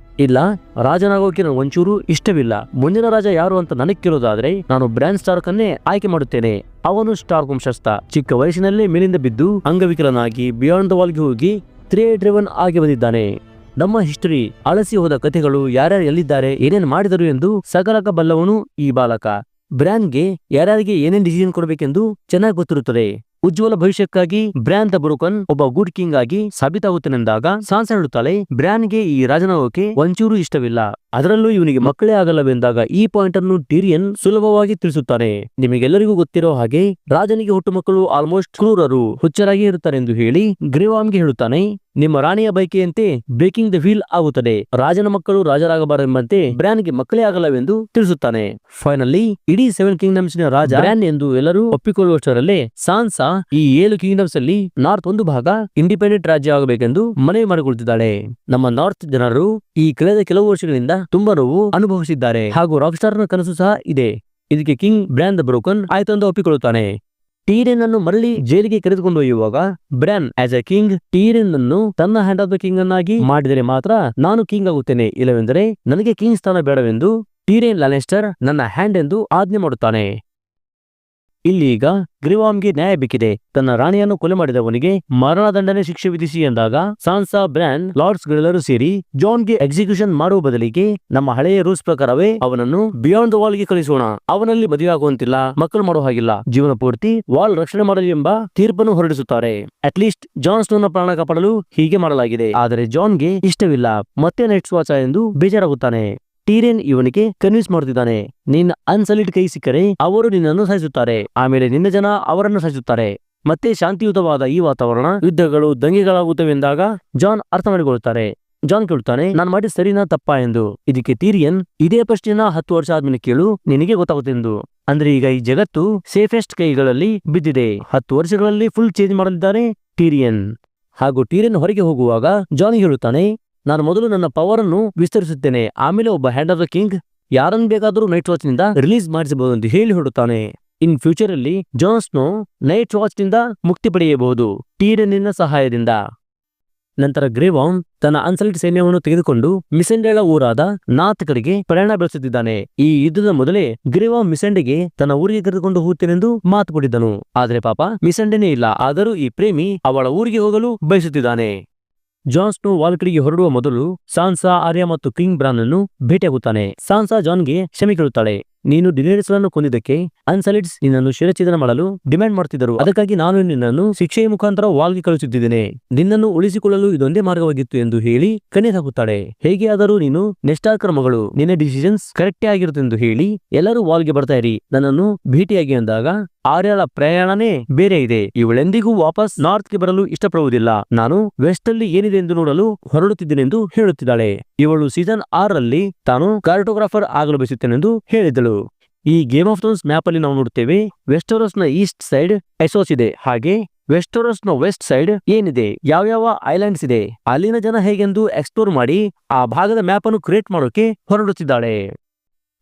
ಇಲ್ಲ, ರಾಜನಾಗೋಕೆ ನಾನು ಒಂಚೂರು ಇಷ್ಟವಿಲ್ಲ. ಮುಂದಿನ ರಾಜ ಯಾರು ಅಂತ ನನಗೆ ಕೇಳೋದಾದ್ರೆ ನಾನು ಬ್ರ್ಯಾನ್ ಸ್ಟಾರ್ಕ್ ಅನ್ನೇ ಆಯ್ಕೆ ಮಾಡುತ್ತೇನೆ. ಅವನು ಸ್ಟಾರ್ಕ್ ವಂಶಸ್ಥ. ಚಿಕ್ಕ ವಯಸ್ಸಿನಲ್ಲೇ ಮೇಲಿಂದ ಬಿದ್ದು ಅಂಗವಿಕಲನಾಗಿ ಬಿಯಾಂಡ್ ದ ವಾಲ್ಗೆ ಹೋಗಿ ಥ್ರೇಡ್ ಡ್ರಿವನ್ ಆಗಿ ಬಂದಿದ್ದಾನೆ. ನಮ್ಮ ಹಿಸ್ಟರಿ, ಅಳಸಿ ಹೋದ ಕಥೆಗಳು, ಯಾರ್ಯಾರು ಎಲ್ಲಿದ್ದಾರೆ, ಏನೇನು ಮಾಡಿದರು ಎಂದು ಸಕಲಕ ಬಲ್ಲವನು ಈ ಬಾಲಕ. ಬ್ರ್ಯಾನ್ಗೆ ಯಾರ್ಯಾರಿಗೆ ಏನೇನ್ ಡಿಸಿಷನ್ ಕೊಡಬೇಕೆಂದು ಚೆನ್ನಾಗಿ ಗೊತ್ತಿರುತ್ತದೆ. ಉಜ್ವಲ ಭವಿಷ್ಯಕ್ಕಾಗಿ ಬ್ರ್ಯಾನ್ ದ ಬ್ರೋಕನ್ ಒಬ್ಬ ಗುಡ್ ಕಿಂಗ್ ಆಗಿ ಸಾಬೀತಾಗುತ್ತಾನೆಂದಾಗ ಸಾನ್ಸಾ ಹೇಳುತ್ತಾಳೆ ಬ್ರ್ಯಾನ್ಗೆ ಈ ರಾಜನಾಗೋಕೆ ಒಂಚೂರು ಇಷ್ಟವಿಲ್ಲ, ಅದರಲ್ಲೂ ಇವನಿಗೆ ಮಕ್ಕಳೇ ಆಗಲ್ಲವೆಂದಾಗ ಈ ಪಾಯಿಂಟ್ ಅನ್ನು ಟೀರಿಯನ್ ಸುಲಭವಾಗಿ ತಿಳಿಸುತ್ತಾನೆ. ನಿಮಗೆಲ್ಲರಿಗೂ ಗೊತ್ತಿರೋ ಹಾಗೆ ರಾಜನಿಗೆ ಹುಟ್ಟು ಮಕ್ಕಳು ಆಲ್ಮೋಸ್ಟ್ ಕ್ರೂರರು, ಹುಚ್ಚರಾಗಿ ಇರುತ್ತಾರೆ ಎಂದು ಹೇಳಿ ಗ್ರೇವಾಮ್ಗೆ ಹೇಳುತ್ತಾನೆ, ನಿಮ್ಮ ರಾಣಿಯ ಬಯಕೆಯಂತೆ ಬ್ರೇಕಿಂಗ್ ದ ವೀಲ್ ಆಗುತ್ತದೆ. ರಾಜನ ಮಕ್ಕಳು ರಾಜರಾಗಬಾರೆಂಬಂತೆ ಬ್ರ್ಯಾನ್ಗೆ ಮಕ್ಕಳೇ ಆಗಲ್ಲವೆಂದು ತಿಳಿಸುತ್ತಾನೆ. ಫೈನಲಿ ಇಡೀ 7 ಕಿಂಗ್ಡಮ್ಸ್ ನ ರಾಜ ಬ್ರ್ಯಾನ್ ಎಂದು ಎಲ್ಲರೂ ಒಪ್ಪಿಕೊಳ್ಳುವಷ್ಟರಲ್ಲೇ ಸಾನ್ಸಾ ಈ 7 ಕಿಂಗ್ಡಮ್ಸ್ ಅಲ್ಲಿ ನಾರ್ತ್ ಒಂದು ಭಾಗ ಇಂಡಿಪೆಂಡೆಂಟ್ ರಾಜ್ಯ ಆಗಬೇಕೆಂದು ಮನವಿ ಮಾಡಿಕೊಳ್ತಿದ್ದಾಳೆ. ನಮ್ಮ ನಾರ್ತ್ ಜನರು ಈ ಕಳೆದ ಕೆಲವು ವರ್ಷಗಳಿಂದ ತುಂಬಾ ನೋವು ಅನುಭವಿಸಿದ್ದಾರೆ ಹಾಗೂ ರಾಕ್ ಸ್ಟಾರ್ ನ ಕನಸು ಸಹ ಇದೆ. ಇದಕ್ಕೆ king bran the broken ಆಯ್ತೆಂದು ಒಪ್ಪಿಕೊಳ್ಳುತ್ತಾನೆ. Tyrion ಅನ್ನು ಮರಳಿ ಜೈಲಿಗೆ ಕರೆದುಕೊಂಡು ಒಯ್ಯುವಾಗ bran as A king Tyrion ಅನ್ನು ತನ್ನ ಹ್ಯಾಂಡ್ ಆಫ್ ದ ಕಿಂಗ್ ಅನ್ನಾಗಿ ಮಾಡಿದರೆ ಮಾತ್ರ ನಾನು ಕಿಂಗ್ ಆಗುತ್ತೇನೆ, ಇಲ್ಲವೆಂದರೆ ನನಗೆ ಕಿಂಗ್ ಸ್ಥಾನ ಬೇಡವೆಂದು ಟೀರಿಯನ್ ಲಾನಿಸ್ಟರ್ ನನ್ನ ಹ್ಯಾಂಡ್ ಎಂದು ಆಜ್ಞೆ ಮಾಡುತ್ತಾನೆ. ಇಲ್ಲಿ ಈಗ ಗ್ರೀವಾಮ್ಗೆ ನ್ಯಾಯ ಬೇಕಿದೆ. ತನ್ನ ರಾಣಿಯನ್ನು ಕೊಲೆ ಮಾಡಿದವನಿಗೆ ಮರಣದಂಡನೆ ಶಿಕ್ಷೆ ವಿಧಿಸಿ ಎಂದಾಗ ಸಾನ್ಸಾ, ಬ್ರಾನ್, ಲಾರ್ಡ್ಸ್ ಗಳೆಲ್ಲರೂ ಸೇರಿ ಜಾನ್ಗೆ ಎಕ್ಸಿಕ್ಯೂಷನ್ ಮಾಡುವ ಬದಲಿಗೆ ನಮ್ಮ ಹಳೆಯ ರೂಲ್ಸ್ ಪ್ರಕಾರವೇ ಅವನನ್ನು ಬಿಯಾಂಡ್ ದ ವಾಲ್ ಗೆ ಕಳಿಸೋಣ. ಅವನಲ್ಲಿ ಮದುವೆ ಆಗುವಂತಿಲ್ಲ, ಮಕ್ಕಳು ಮಾಡೋ ಹಾಗಿಲ್ಲ, ಜೀವನ ಪೂರ್ತಿ ವಾಲ್ ರಕ್ಷಣೆ ಮಾಡಲಿ ಎಂಬ ತೀರ್ಪನ್ನು ಹೊರಡಿಸುತ್ತಾರೆ. ಅಟ್ಲೀಸ್ಟ್ ಜಾನ್ ಸ್ನೋನ ಪ್ರಾಣ ಕಾಪಾಡಲು ಹೀಗೆ ಮಾಡಲಾಗಿದೆ. ಆದರೆ ಜಾನ್ಗೆ ಇಷ್ಟವಿಲ್ಲ. ಮತ್ತೆ ನೈಟ್ಸ್ ವಾಚ್ ಎಂದು ಬೇಜಾರಾಗುತ್ತಾನೆ. ಟೀರಿಯನ್ ಇವನಿಗೆ ಕನ್ವಿನ್ಸ್ ಮಾಡುತ್ತಿದ್ದಾನೆ. ನಿನ್ನ ಅನ್ಸಲಿಡ್ ಕೈ ಸಿಕ್ಕರೆ ಅವರು ನಿನ್ನನ್ನು ಸಾಯಿಸುತ್ತಾರೆ, ಆಮೇಲೆ ನಿನ್ನ ಜನ ಅವರನ್ನು ಸಾಯಿಸುತ್ತಾರೆ. ಮತ್ತೆ ಶಾಂತಿಯುತವಾದ ಈ ವಾತಾವರಣ ಯುದ್ಧಗಳು, ದಂಗೆಗಳಾಗುತ್ತವೆ ಎಂದಾಗ ಜಾನ್ ಅರ್ಥ ಮಾಡಿಕೊಳ್ಳುತ್ತಾರೆ. ಜಾನ್ ಕೇಳುತ್ತಾನೆ, ನಾನು ಮಾಡಿದ ಸರಿನಾ ತಪ್ಪಾ ಎಂದು. ಇದಕ್ಕೆ ಟೀರಿಯನ್, ಇದೇ ಪ್ರಶ್ನೆನ 10 ವರ್ಷ ಆದ್ಮೇಲೆ ಕೇಳು, ನಿನಗೆ ಗೊತ್ತಾಗುತ್ತೆಂದು. ಅಂದ್ರೆ ಈಗ ಈ ಜಗತ್ತು ಸೇಫೆಸ್ಟ್ ಕೈಗಳಲ್ಲಿ ಬಿದ್ದಿದೆ. 10 ವರ್ಷಗಳಲ್ಲಿ ಫುಲ್ ಚೇಂಜ್ ಮಾಡಲಿದ್ದಾರೆ ಟೀರಿಯನ್. ಹಾಗೂ ಟೀರಿಯನ್ ಹೊರಗೆ ಹೋಗುವಾಗ ಜಾನ್ ಹೇಳುತ್ತಾನೆ, ನಾನು ಮೊದಲು ನನ್ನ ಪವರ್ ಅನ್ನು ವಿಸ್ತರಿಸುತ್ತೇನೆ, ಆಮೇಲೆ ಒಬ್ಬ ಹ್ಯಾಂಡ್ ಆಫ್ ದ ಕಿಂಗ್ ಯಾರನ್ನು ಬೇಕಾದರೂ ನೈಟ್ ವಾಚ್ ನಿಂದ ರಿಲೀಸ್ ಮಾಡಿಸಬಹುದು ಎಂದು ಹೇಳಿ ಹೊರಡುತ್ತಾನೆ. ಇನ್ ಫ್ಯೂಚರ್ ಅಲ್ಲಿ ಜಾನ್ ಸ್ನೋ ನೈಟ್ ವಾಚ್ ನಿಂದ ಮುಕ್ತಿ ಪಡೆಯಬಹುದು ಟೀರಿಯನ್ನಿನ ಸಹಾಯದಿಂದ. ನಂತರ ಗ್ರೇವಾಮ್ ತನ್ನ ಅನ್ಸಲ್ಟ್ ಸೈನ್ಯವನ್ನು ತೆಗೆದುಕೊಂಡು ಮಿಸೆಂಡೆಳ ಊರಾದ ನಾತ್ ಕಡೆಗೆ ಪ್ರಯಾಣ ಬೆಳೆಸುತ್ತಿದ್ದಾನೆ. ಈ ಯುದ್ಧದ ಮೊದಲೇ ಗ್ರೇವಾಮ್ ಮಿಸೆಂಡೆಗೆ ತನ್ನ ಊರಿಗೆ ಕರೆದುಕೊಂಡು ಹೋಗುತ್ತೇನೆಂದು ಮಾತು ಕೊಟ್ಟಿದ್ದನು. ಆದ್ರೆ ಪಾಪ ಮಿಸೆಂಡೆನೇ ಇಲ್ಲ. ಆದರೂ ಈ ಪ್ರೇಮಿ ಅವಳ ಊರಿಗೆ ಹೋಗಲು ಬಯಸುತ್ತಿದ್ದಾನೆ. ಜಾನ್ ಸ್ನೋ ವಾಲ್ ಕಡೆಗೆ ಹೊರಡುವ ಮೊದಲು ಸಾನ್ಸಾ, ಆರ್ಯ ಮತ್ತು ಕಿಂಗ್ ಬ್ರಾನ್ ಅನ್ನು ಭೇಟಿಯಾಗುತ್ತಾನೆ. ಸಾನ್ಸಾ ಜಾನ್ಗೆ ಕ್ಷಮೆ ಕೇಳುತ್ತಾಳೆ. ನೀನು ಡಿನೇರಿಸ್ಗಳನ್ನು ಕೊಂದಿದ್ದಕ್ಕೆ ಅನ್ಸಲಿಡ್ಸ್ ನಿನ್ನನ್ನು ಶಿರಚ್ಛೇದನ ಮಾಡಲು ಡಿಮ್ಯಾಂಡ್ ಮಾಡುತ್ತಿದ್ದರು. ಅದಕ್ಕಾಗಿ ನಾನು ನಿನ್ನನ್ನು ಶಿಕ್ಷೆಯ ಮುಖಾಂತರ ವಾಲ್ಗೆ ಕಳುಹಿಸುತ್ತಿದ್ದೇನೆ. ನಿನ್ನನ್ನು ಉಳಿಸಿಕೊಳ್ಳಲು ಇದೊಂದೇ ಮಾರ್ಗವಾಗಿತ್ತು ಎಂದು ಹೇಳಿ ಕಣ್ಣೀರು ಹಾಕುತ್ತಾಳೆ. ಹೇಗೆ ಆದರೂ ನೀನು ನೆಸ್ಟಾರ್ಕರ್ ಮಗಳು, ನಿನ್ನ ಡಿಸಿಷನ್ಸ್ ಕರೆಕ್ಟೇ ಆಗಿರುತ್ತೆ ಎಂದು ಹೇಳಿ ಎಲ್ಲರೂ ವಾಲ್ಗೆ ಬರ್ತಾ ಇರಿ, ನನ್ನನ್ನು ಭೇಟಿಯಾಗಿ ಅಂದಾಗ ಆರ್ಯಳ ಪ್ರಯಾಣನೇ ಬೇರೆ ಇದೆ. ಇವಳೆಂದಿಗೂ ವಾಪಸ್ ನಾರ್ತ್ಗೆ ಬರಲು ಇಷ್ಟಪಡುವುದಿಲ್ಲ. ನಾನು ವೆಸ್ಟ್ ಅಲ್ಲಿ ಏನಿದೆ ಎಂದು ನೋಡಲು ಹೊರಡುತ್ತಿದ್ದೇನೆಂದು ಹೇಳುತ್ತಿದ್ದಾಳೆ. ಇವಳು ಸೀಸನ್ 6 ರಲ್ಲಿ ತಾನು ಕಾರ್ಟೋಗ್ರಾಫರ್ ಆಗಲು ಬಯಸುತ್ತೇನೆಂದು ಹೇಳಿದಳು. ಈ ಗೇಮ್ ಆಫ್ ಥ್ರೋನ್ಸ್ ಮ್ಯಾಪ್ ಅಲ್ಲಿ ನಾವು ನೋಡುತ್ತೇವೆ, ವೆಸ್ಟರೋಸ್ ನ ಈಸ್ಟ್ ಸೈಡ್ ಎಸೋಸ್ ಇದೆ. ಹಾಗೆ ವೆಸ್ಟರೋಸ್ ನ ವೆಸ್ಟ್ ಸೈಡ್ ಏನಿದೆ, ಯಾವ ಐಲ್ಯಾಂಡ್ಸ್ ಇದೆ, ಅಲ್ಲಿನ ಜನ ಹೇಗೆಂದು ಎಕ್ಸ್ಪ್ಲೋರ್ ಮಾಡಿ ಆ ಭಾಗದ ಮ್ಯಾಪ್ ಅನ್ನು ಕ್ರಿಯೇಟ್ ಮಾಡೋಕೆ ಹೊರಡುತ್ತಿದ್ದಾಳೆ.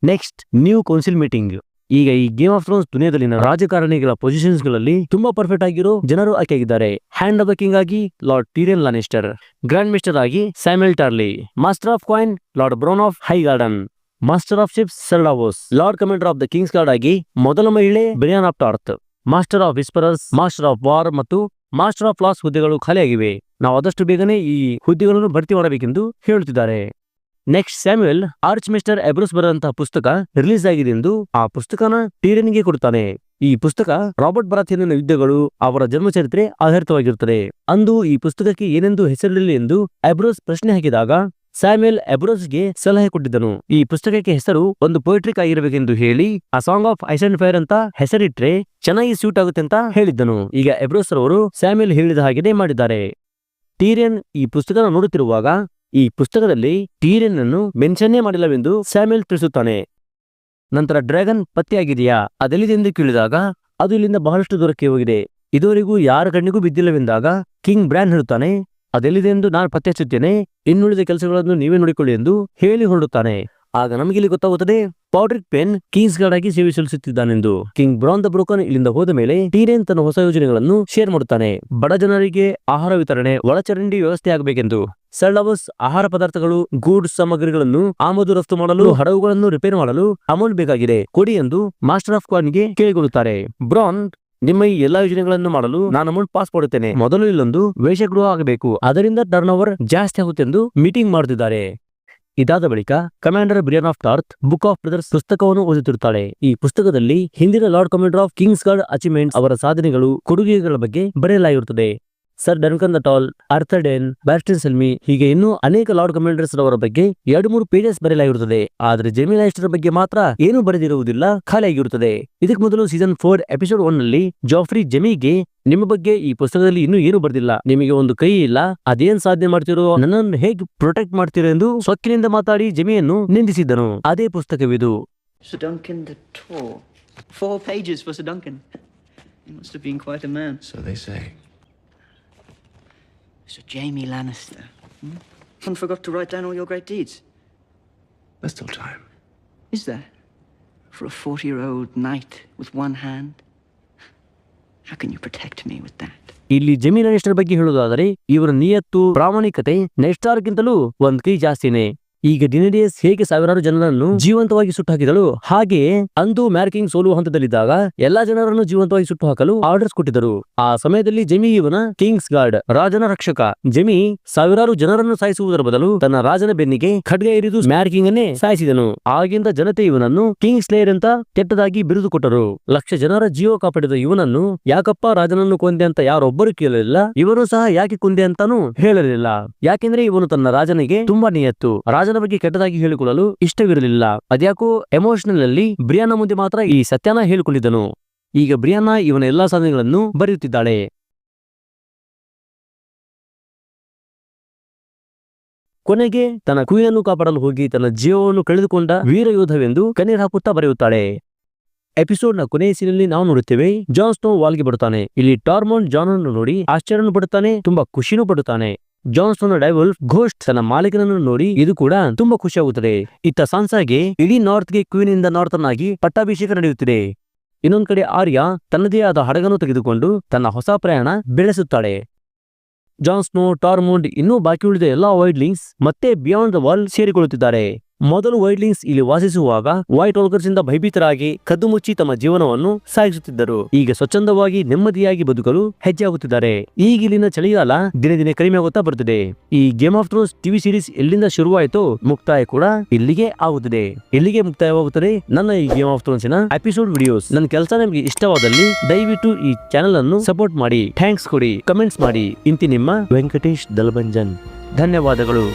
Next, new council meeting. ಈಗ ಈ ಗೇಮ್ ಆಫ್ ಥ್ರೋನ್ಸ್ ದುನಿಯಾದಲ್ಲಿನ ರಾಜಕಾರಣಿಗಳ ಪೊಸಿಷನ್ಸ್ ಗಳಲ್ಲಿ ತುಂಬಾ ಪರ್ಫೆಕ್ಟ್ ಆಗಿರೋ ಜನರು ಆಯ್ಕೆಯಾಗಿದ್ದಾರೆ. ಹ್ಯಾಂಡ್ ಆಫ್ ದ ಕಿಂಗ್ ಆಗಿ lord Tyrion Lannister, grand maester ಆಗಿ Samwell Tarly, master of coin lord Bronn of Highgarden, master of ships sir Davos, lord commander of the kingsguard ಆಗಿ ಮೊದಲ ಮಹಿಳೆ Brienne of Tarth, master of whisperers, master of war ಮತ್ತು ಮಾಸ್ಟರ್ ಆಫ್ ಲಾಸ್ ಹುದ್ದೆಗಳು ಖಾಲಿಯಾಗಿವೆ. ನಾವು ಆದಷ್ಟು ಬೇಗನೆ ಈ ಹುದ್ದೆಗಳನ್ನು ಭರ್ತಿ ಮಾಡಬೇಕೆಂದು ಹೇಳುತ್ತಿದ್ದಾರೆ. ನೆಕ್ಸ್ಟ್, ಸ್ಯಾಮ್ಯುಯಲ್ ಆರ್ಚ್ ಮಿಸ್ಟರ್ ಎಬ್ರೂಸ್ ಬರೆದಂತಹ ಪುಸ್ತಕ ರಿಲೀಸ್ ಆಗಿದೆ ಎಂದು ಆ ಪುಸ್ತಕನ ಟೀರಿಯನ್ಗೆ ಕೊಡುತ್ತಾನೆ. ಈ ಪುಸ್ತಕ ರಾಬರ್ಟ್ ಬರಾಥಿಯನ್ನ ಯುದ್ಧಗಳು, ಅವರ ಜನ್ಮಚರಿತ್ರೆ ಆಧಾರಿತವಾಗಿರುತ್ತದೆ. ಅಂದು ಈ ಪುಸ್ತಕಕ್ಕೆ ಏನೆಂದು ಹೆಸರಿರಲಿ ಎಂದು ಎಬ್ರೋಸ್ ಪ್ರಶ್ನೆ ಹಾಕಿದಾಗ ಸ್ಯಾಮ್ಯುಯಲ್ ಎಬ್ರೋಸ್ಗೆ ಸಲಹೆ ಕೊಟ್ಟಿದ್ದನು. ಈ ಪುಸ್ತಕಕ್ಕೆ ಹೆಸರು ಒಂದು ಪೊಯಿಟ್ರಿಕ್ ಆಗಿರಬೇಕೆಂದು ಹೇಳಿ ಆ song of ice and fire ಅಂತ ಹೆಸರಿಟ್ರೆ ಚೆನ್ನಾಗಿ ಸೂಟ್ ಆಗುತ್ತೆ ಅಂತ ಹೇಳಿದ್ದನು. ಈಗ ಎಬ್ರೋಸ್ ರವರು ಸ್ಯಾಮ್ಯುಯಲ್ ಹೇಳಿದ ಹಾಗೆಯೇ ಮಾಡಿದ್ದಾರೆ. ಟೀರಿಯನ್ ಈ ಪುಸ್ತಕನ ನೋಡುತ್ತಿರುವಾಗ ಈ ಪುಸ್ತಕದಲ್ಲಿ ಟೀರಿಯನ್ ಅನ್ನು ಮೆನ್ಷನ್ನೇ ಮಾಡಿಲ್ಲವೆಂದು ಸ್ಯಾಮ್ಯುಯಲ್ ತಿಳಿಸುತ್ತಾನೆ. ನಂತರ ಡ್ರ್ಯಾಗನ್ ಪತ್ತೆಯಾಗಿದೆಯಾ, ಅದೆಲ್ಲಿದೆ ಎಂದು ಕೇಳಿದಾಗ ಅದು ಇಲ್ಲಿಂದ ಬಹಳಷ್ಟು ದೂರಕ್ಕೆ ಹೋಗಿದೆ, ಇದುವರೆಗೂ ಯಾರ ಕಣ್ಣಿಗೂ ಬಿದ್ದಿಲ್ಲವೆಂದಾಗ ಕಿಂಗ್ ಬ್ರಾನ್ ಹೇಳುತ್ತಾನೆ, ಅದೆಲ್ಲಿದೆ ಎಂದು ನಾನು ಪತ್ತೆ ಹಚ್ಚುತ್ತೇನೆ, ಇನ್ನುಳಿದ ಕೆಲಸಗಳನ್ನು ನೀವೇ ನೋಡಿಕೊಳ್ಳಿ ಎಂದು ಹೇಳಿ ಹೊರಡುತ್ತಾನೆ. ಆಗ ನಮಗಿಲ್ಲಿ ಗೊತ್ತಾಗುತ್ತದೆ ಪಾಡ್ರಿಕ್ ಪೆನ್ ಕಿಂಗ್ಸ್ ಗಾರ್ಡ್ ಆಗಿ ಸೇವೆ ಸಲ್ಲಿಸುತ್ತಿದ್ದಾನೆಂದು. ಕಿಂಗ್ ಬ್ರಾನ್ ದ ಬ್ರೋಕನ್ ಇಲ್ಲಿಂದ ಹೋದ ಮೇಲೆ ಟೀರಿಯನ್ ತನ್ನ ಹೊಸ ಯೋಜನೆಗಳನ್ನು ಶೇರ್ ಮಾಡುತ್ತಾನೆ. ಬಡ ಜನರಿಗೆ ಆಹಾರ ವಿತರಣೆ, ಒಳಚರಂಡಿ ವ್ಯವಸ್ಥೆ ಆಗಬೇಕೆಂದು. ಸರ್ ಲಾವೋಸ್ ಆಹಾರ ಪದಾರ್ಥಗಳು, ಗೂಡ್ಸ್ ಸಾಮಗ್ರಿಗಳನ್ನು ಆಮದು ರಫ್ತು ಮಾಡಲು, ಹಡಗುಗಳನ್ನು ರಿಪೇರ್ ಮಾಡಲು ಅಮೌಂಟ್ ಬೇಕಾಗಿದೆ, ಕೊಡಿ ಎಂದು ಮಾಸ್ಟರ್ ಆಫ್ ಕಾಯಿನ್ಗೆ ಕೇಳಿಕೊಳ್ಳುತ್ತಾರೆ. ಬ್ರಾನ್, ನಿಮ್ಮ ಈ ಎಲ್ಲಾ ಯೋಜನೆಗಳನ್ನು ಮಾಡಲು ನಾನು ಅಮೌಂಟ್ ಪಾಸ್ ಕೊಡುತ್ತೇನೆ, ಮೊದಲು ಇಲ್ಲೊಂದು ವೇಷಗೃಹ ಆಗಬೇಕು, ಅದರಿಂದ ಟರ್ನ್ ಓವರ್ ಜಾಸ್ತಿ ಆಗುತ್ತೆಂದು ಮೀಟಿಂಗ್ ಮಾಡುತ್ತಿದ್ದಾರೆ. ಇದಾದ ಬಳಿಕ commander Brienne of Tarth book of brothers ಪುಸ್ತಕವನ್ನು ಓದುತ್ತಿರುತ್ತಾಳೆ. ಈ ಪುಸ್ತಕದಲ್ಲಿ ಹಿಂದಿನ lord commander of kingsguard achievements, ಅವರ ಸಾಧನೆಗಳು, ಕೊಡುಗೆಗಳ ಬಗ್ಗೆ ಬರೆಯಲಾಗಿರುತ್ತದೆ. Sir Duncan the tall, Arthur Dayne, Barristan Selmy, ಹೀಗೆ ಇನ್ನೂ ಅನೇಕ ಲಾರ್ಡ್ ಕಮಾಂಡರ್ಸ್ ಅವರ ಬಗ್ಗೆ 2-3 ಪೇಜಸ್ ಬರೆಯಲಾಗಿರುತ್ತದೆ. ಆದ್ರೆ ಜೈಮಿ ಲ್ಯಾನಿಸ್ಟರ್ ಬಗ್ಗೆ ಮಾತ್ರ ಏನೂ ಬರೆದಿರುವುದಿಲ್ಲ, ಖಾಲಿಯಾಗಿರುತ್ತದೆ. ಇದಕ್ಕೆ ಮೊದಲು ಸೀಸನ್ 4 ಎಪಿಸೋಡ್ 1 ನಲ್ಲಿ ಜಾಫ್ರಿ ಜೆಮಿಗೆ, ನಿಮ್ಮ ಬಗ್ಗೆ ಈ ಪುಸ್ತಕದಲ್ಲಿ ಇನ್ನೂ ಏನು ಬರ್ದಿಲ್ಲ, ನಿಮಗೆ ಒಂದು ಕೈ ಇಲ್ಲ, ಅದೇನ್ ಸಾಧನೆ ಮಾಡ್ತಿರೋ, ನನ್ನನ್ನು ಹೇಗೆ ಪ್ರೊಟೆಕ್ಟ್ ಮಾಡ್ತಿರೋ ಎಂದು ಸೊಕ್ಕಿನಿಂದ ಮಾತಾಡಿ ಜೆಮಿಯನ್ನು ನಿಂದಿಸಿದ್ದನು. ಅದೇ ಪುಸ್ತಕವಿದು. Sir Duncan the Tall. 4 pages for Sir Duncan. He must have been quite a man. So they say. Sir Jaime Lannister. And forgot to write down all your great deeds. There's still time. Is there? For a 40-year-old knight with one hand? How can you protect me with that? ಇಲ್ಲಿ ಜೈಮಿ ಲ್ಯಾನಿಸ್ಟರ್ ಬಗ್ಗೆ ಹೇಳುವುದಾದರೆ ಇವರ ನಿಯತ್ತು, ಪ್ರಾಮಾಣಿಕತೆ ನೆಸ್ಟಾರ್ಕ್ಗಿಂತಲೂ ಒಂದ್ ಕೈ ಜಾಸ್ತಿನೇ. ಈಗ ಡಿನೇರಿಯಸ್ ಹೇಗೆ ಸಾವಿರಾರು ಜನರನ್ನು ಜೀವಂತವಾಗಿ ಸುಟ್ಟು ಹಾಕಿದಳು, ಹಾಗೆಯೇ ಅಂದು ಮ್ಯಾರ್ಕಿಂಗ್ ಸೋಲುವ ಹಂತದಲ್ಲಿದ್ದಾಗ ಎಲ್ಲಾ ಜನರನ್ನು ಜೀವಂತವಾಗಿ ಸುಟ್ಟು ಹಾಕಲು ಆರ್ಡರ್ಸ್ ಕೊಟ್ಟಿದ್ದರು. ಆ ಸಮಯದಲ್ಲಿ ಜೆಮಿ ಇವನ ಕಿಂಗ್ಸ್ ಗಾರ್ಡ್, ರಾಜನ ರಕ್ಷಕ. ಜೆಮಿ ಸಾವಿರಾರು ಜನರನ್ನು ಸಾಯಿಸುವುದರ ಬದಲು ತನ್ನ ರಾಜನ ಬೆನ್ನಿಗೆ ಖಡ್ಗ ಇರಿದು ಮ್ಯಾರ್ಕಿಂಗ್ ಅನ್ನೇ ಸಾಯಿಸಿದನು. ಆಗಿಂದ ಜನತೆ ಇವನನ್ನು ಕಿಂಗ್ ಸ್ಲೇಯರ್ ಅಂತ ಕೆಟ್ಟದಾಗಿ ಬಿರುದು ಕೊಟ್ಟರು. ಲಕ್ಷ ಜನರ ಜೀವ ಕಾಪಾಡಿದ ಇವನನ್ನು ಯಾಕಪ್ಪ ರಾಜನನ್ನು ಕೊಂದೆ ಅಂತ ಯಾರೊಬ್ಬರು ಕೇಳಲಿಲ್ಲ. ಇವನು ಸಹ ಯಾಕೆ ಕೊಂದೆ ಅಂತಾನೂ ಹೇಳಲಿಲ್ಲ. ಯಾಕೆಂದ್ರೆ ಇವನು ತನ್ನ ರಾಜನಿಗೆ ತುಂಬಾ ನಿಯತ್ತು. ರಾಜನ ಬಗ್ಗೆ ಕೆಟ್ಟದಾಗಿ ಹೇಳಿಕೊಳ್ಳಲು ಇಷ್ಟವಿರಲಿಲ್ಲ. ಅದ್ಯಾಕೋ ಎಮೋಷನಲ್ ಅಲ್ಲಿ ಬ್ರಿಯಾನ ಮುಂದೆ ಮಾತ್ರ ಈ ಸತ್ಯನ ಹೇಳಿಕೊಂಡಿದ್ದನು. ಈಗ ಬ್ರಿಯಾನ ಇವನ ಎಲ್ಲಾ ಸಾಧನೆಗಳನ್ನು ಬರೆಯುತ್ತಿದ್ದಾಳೆ. ಕೊನೆಗೆ ತನ್ನ ಕ್ವೀನನ್ನು ಕಾಪಾಡಲು ಹೋಗಿ ತನ್ನ ಜೀವವನ್ನು ಕಳೆದುಕೊಂಡ ವೀರ ಯೋಧವೆಂದು ಕಣ್ಣೀರು ಹಾಕುತ್ತಾ ಬರೆಯುತ್ತಾಳೆ. ಎಪಿಸೋಡ್ ನ ಕೊನೆಯ ಸೀನಲ್ಲಿ ನಾವು ನೋಡುತ್ತೇವೆ, ಜಾನ್ ಸ್ನೋ ವಾಲ್ಗೆ ಬರುತ್ತಾನೆ. ಇಲ್ಲಿ ಟಾರ್ಮಂಡ್ ಜಾನ್ ಅನ್ನು ನೋಡಿ ಆಶ್ಚರ್ಯನೂ ಪಡುತ್ತಾನೆ, ತುಂಬಾ ಖುಷಿನೂ ಪಡುತ್ತಾನೆ. ಜಾನ್ ಸ್ನೋನ ಡೈವಲ್ಫ್ ಘೋಸ್ಟ್ ತನ್ನ ಮಾಲೀಕನನ್ನು ನೋಡಿ ಇದು ಕೂಡ ತುಂಬಾ ಖುಷಿಯಾಗುತ್ತದೆ. ಇತ್ತ ಸಾನ್ಸಾಗೆ ಇಡೀ ನಾರ್ತ್ಗೆ ಕ್ವೀನ್ ಇಂದ ನಾರ್ತನ್ ಆಗಿ ಪಟ್ಟಾಭಿಷೇಕ ನಡೆಯುತ್ತಿದೆ. ಇನ್ನೊಂದ್ ಕಡೆ ಆರ್ಯ ತನ್ನದೇ ಆದ ಹಡಗನ್ನು ತೆಗೆದುಕೊಂಡು ತನ್ನ ಹೊಸ ಪ್ರಯಾಣ ಬೆಳೆಸುತ್ತಾಳೆ. ಜಾನ್ ಸ್ನೋ, ಟಾರ್ಮಂಡ್ ಇನ್ನೂ ಬಾಕಿ ಉಳಿದ ಎಲ್ಲಾ ವೈಲ್ಡ್ಲಿಂಗ್ಸ್ ಮತ್ತೆ ಬಿಯಾಂಡ್ ದ ವಾಲ್ ಸೇರಿಕೊಳ್ಳುತ್ತಿದ್ದಾರೆ. ಮೊದಲು ವೈಲ್ಡ್ಲಿಂಗ್ಸ್ ಇಲ್ಲಿ ವಾಸಿಸುವಾಗ ವೈಟ್ ವಾಲ್ಕರ್ಸ್ ಇಂದ ಭಯಭೀತರಾಗಿ ಕದ್ದು ಮುಚ್ಚಿ ತಮ್ಮ ಜೀವನವನ್ನು ಸಾಗಿಸುತ್ತಿದ್ದರು. ಈಗ ಸ್ವಚ್ಛಂದವಾಗಿ ನೆಮ್ಮದಿಯಾಗಿ ಬದುಕಲು ಹೆಜ್ಜೆ ಹಾಕುತ್ತಿದ್ದಾರೆ. ಈಗ ಇಲ್ಲಿನ ಚಳಿಗಾಲ ದಿನೇ ದಿನೇ ಕಡಿಮೆ ಆಗುತ್ತಾ ಬರುತ್ತದೆ. ಈ game of Thrones TV series ಎಲ್ಲಿಂದ ಶುರುವಾಯಿತು, ಮುಕ್ತಾಯ ಕೂಡ ಇಲ್ಲಿಗೆ ಆಗುತ್ತದೆ. ಇಲ್ಲಿಗೆ ಮುಕ್ತಾಯವಾಗುತ್ತದೆ ನನ್ನ ಈ ಗೇಮ್ ಆಫ್ ಥ್ರೋನ್ಸ್ ನ ಎಪಿಸೋಡ್ ವಿಡಿಯೋಸ್. ನನ್ನ ಕೆಲಸ ನಿಮಗೆ ಇಷ್ಟವಾದಲ್ಲಿ ದಯವಿಟ್ಟು ಈ ಚಾನೆಲ್ ಅನ್ನು ಸಪೋರ್ಟ್ ಮಾಡಿ, ಥ್ಯಾಂಕ್ಸ್ ಕೊಡಿ, ಕಮೆಂಟ್ಸ್ ಮಾಡಿ. ಇಂತಿ ನಿಮ್ಮ ವೆಂಕಟೇಶ್ ದಲ್ಬಂಜನ್. ಧನ್ಯವಾದಗಳು.